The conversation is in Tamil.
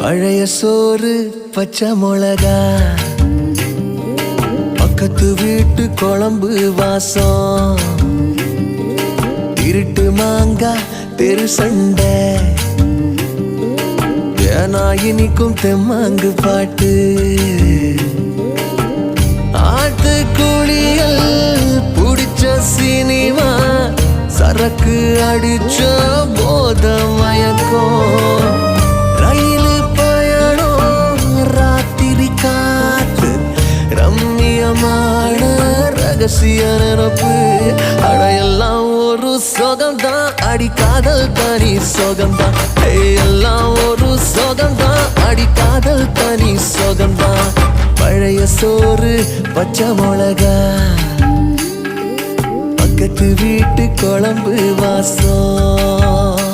பழைய சோறு பச்சை மிளகா, பக்கத்து வீட்டு குழம்பு வாசம், இருட்டு மாங்கா தெரு சண்டை, ஏனா இனிக்கும் தெம்மாங்கு பாட்டு, ஆட்டு குளியல் புடிச்ச சினிமா, சரக்கு அடிச்ச போத மயக்கம், ரயிலு பயணம் ராத்திரி காத்து, ரம்மியமான ரகசிய நினப்பு, அடையெல்லாம் ஒரு சொகம்தான், அடி காதல் தனி சொகம்தான், எல்லாம் ஒரு சொகம்தான், அடி காதல் தனி சொகம்தான். பழைய சோறு பச்சை மிளகா, பக்கத்து வீட்டு குழம்பு வாசம்.